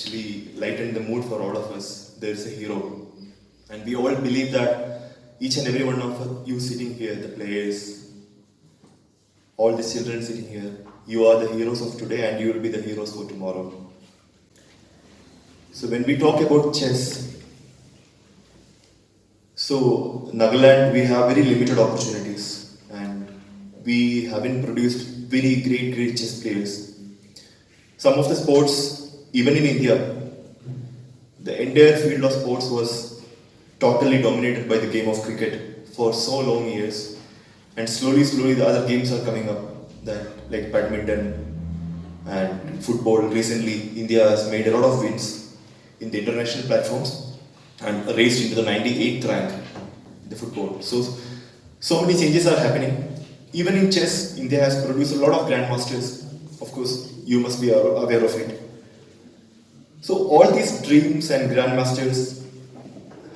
actually lighten the mood for all of us. There's a hero. And we all believe that each and every one of you sitting here, the players, all the children sitting here, you are the heroes of today and you will be the heroes for tomorrow. So when we talk about chess, so Nagaland, we have very limited opportunities and we haven't produced very great chess players. Some of the sports, even in India, the entire field of sports was totally dominated by the game of cricket for so long years, and slowly the other games are coming up, that like badminton and football. Recently, India has made a lot of wins in the international platforms and raised into the 98th rank in the football. So many changes are happening. Even in chess, India has produced a lot of grandmasters. Of course, you must be aware of it. So all these dreams and grandmasters,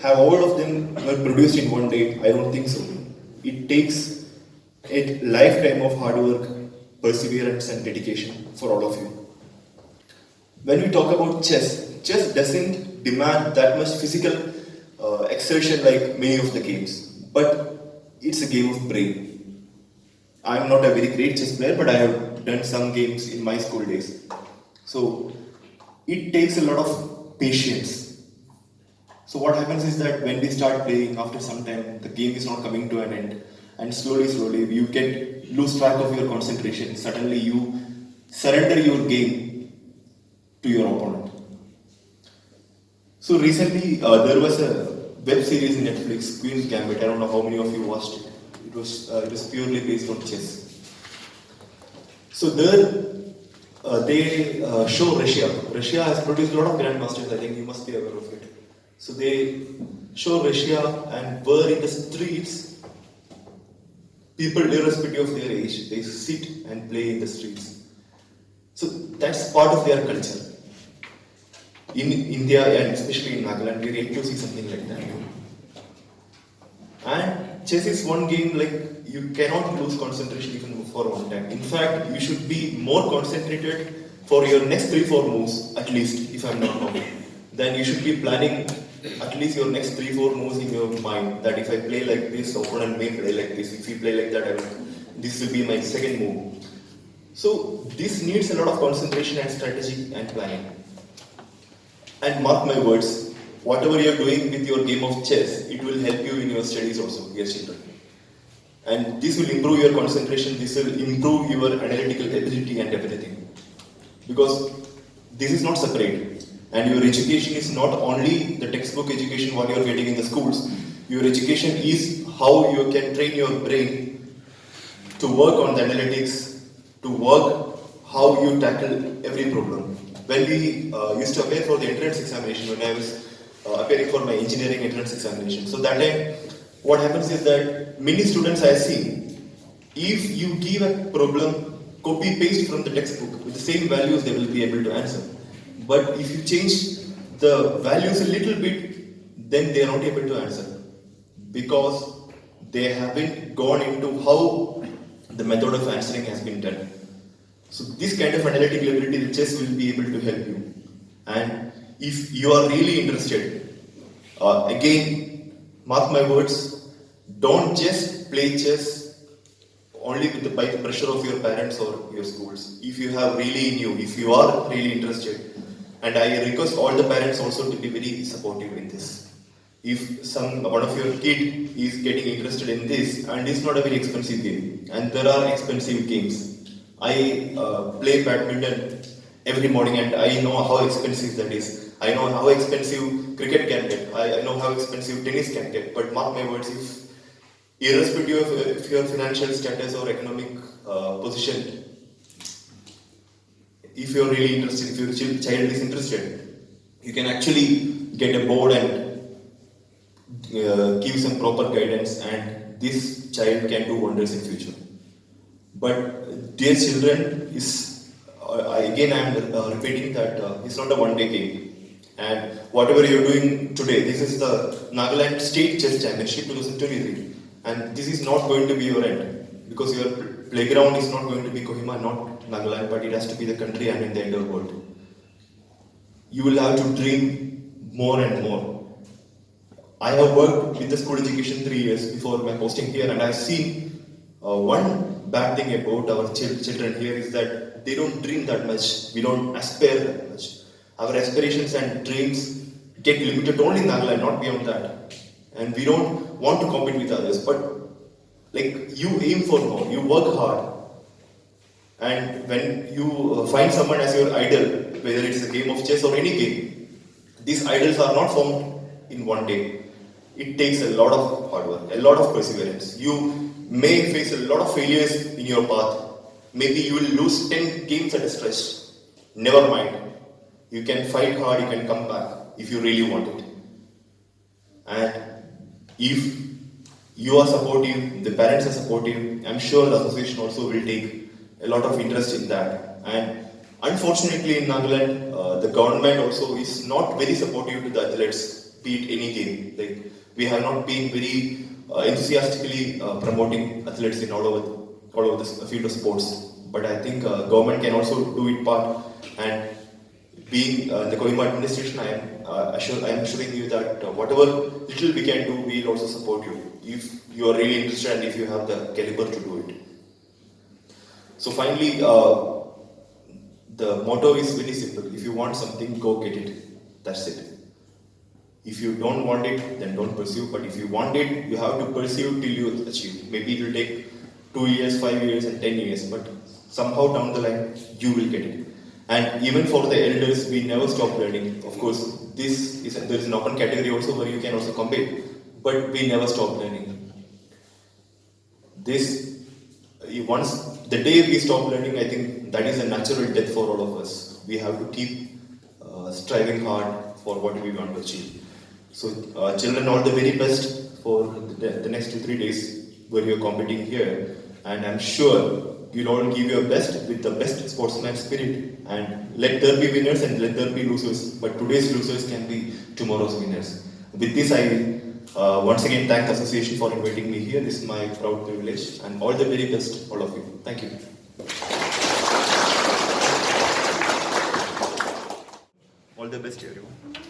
have all of them were produced in one day? I don't think so. It takes a lifetime of hard work, perseverance and dedication for all of you. When we talk about chess doesn't demand that much physical exertion like many of the games, but it's a game of brain. I'm not a very great chess player, but I have done some games in my school days. So it takes a lot of patience. So what happens is that when we start playing, after some time, the game is not coming to an end, and slowly you can lose track of your concentration. Suddenly you surrender your game to your opponent. So recently there was a web series in Netflix, Queen's Gambit. I don't know how many of you watched it. It was purely based on chess. So there they show Russia. Russia has produced a lot of grandmasters. I think you must be aware of it. So they show Russia, and where in the streets, people irrespective of their age, they sit and play in the streets. So that's part of their culture. In India and especially in Nagaland, we are yet to see something like that. And chess is one game like you cannot lose concentration even for one time. In fact, you should be more concentrated for your next 3-4 moves, at least, if I'm not wrong. Then you should be planning at least your next 3-4 moves in your mind. That if I play like this, opponent may play like this. If we play like that, this will be my second move. So this needs a lot of concentration and strategy and planning. And mark my words, whatever you're doing with your game of chess, it will help you in your studies also, dear children. And this will improve your concentration, this will improve your analytical ability and everything. Because this is not separate. And your education is not only the textbook education what you are getting in the schools. Your education is how you can train your brain to work on the analytics, to work how you tackle every problem. When we used to appear for the entrance examination, when I was appearing for my engineering entrance examination, so that time what happens is that many students I see, if you give a problem, copy paste from the textbook with the same values, they will be able to answer. But if you change the values a little bit, then they are not able to answer, because they haven't gone into how the method of answering has been done. So this kind of analytical ability, the chess will be able to help you. And if you are really interested, again, mark my words, don't just play chess only by the pressure of your parents or your schools. If you have really in you, if you are really interested, and I request all the parents also to be very supportive in this. If one of your kid is getting interested in this, and it's not a very expensive game, and there are expensive games. I play badminton every morning, and I know how expensive that is. I know how expensive cricket can get. I know how expensive tennis can get. But mark my words, if irrespective of your financial status or economic position, if you're really interested, if your child is interested, you can actually get a board and give some proper guidance, and this child can do wonders in future. But dear children, I am repeating that it's not a one-day game. And whatever you're doing today, this is the Nagaland State Chess Championship 2023. And this is not going to be your end, because your playground is not going to be Kohima, not Nagaland, but it has to be the country and in the entire world. you will have to dream more and more. I have worked with the school education 3 years before my posting here, and I've seen one bad thing about our children here is that they don't dream that much. We don't aspire that much. Our aspirations and dreams get limited only in Nagaland, not beyond that. And we don't want to compete with others, but like you aim for more, you work hard, and when you find someone as your idol, whether it's a game of chess or any game, these idols are not formed in one day. It takes a lot of hard work, a lot of perseverance. You may face a lot of failures in your path. Maybe you will lose 10 games at a stretch. Never mind. You can fight hard, you can come back if you really want it. And if you are supportive, the parents are supportive, I'm sure the association also will take a lot of interest in that. And unfortunately in Nagaland, the government also is not very supportive to the athletes, be it any game. Like, we have not been very enthusiastically promoting athletes in all over the field of sports. But I think government can also do its part. And being the Kohima administration, I am assuring you that whatever little we can do, we will also support you if you are really interested and if you have the caliber to do it. So finally, the motto is very simple. If you want something, go get it. That's it. If you don't want it, then don't pursue. But if you want it, you have to pursue till you achieve. Maybe it will take 2 years, 5 years, and 10 years. But somehow down the line, you will get it. And even for the elders, we never stop learning. Of course, there is an open category also where you can also compete. But we never stop learning. Once the day we stop learning, I think that is a natural death for all of us. We have to keep striving hard for what we want to achieve. So, children, all the very best for the next 2-3 days where you're competing here. And I'm sure you'll all give your best with the best sportsman spirit. And let there be winners and let there be losers. But today's losers can be tomorrow's winners. With this, I once again thank the association for inviting me here. This is my proud privilege. And all the very best, all of you. Thank you. All the best, everyone.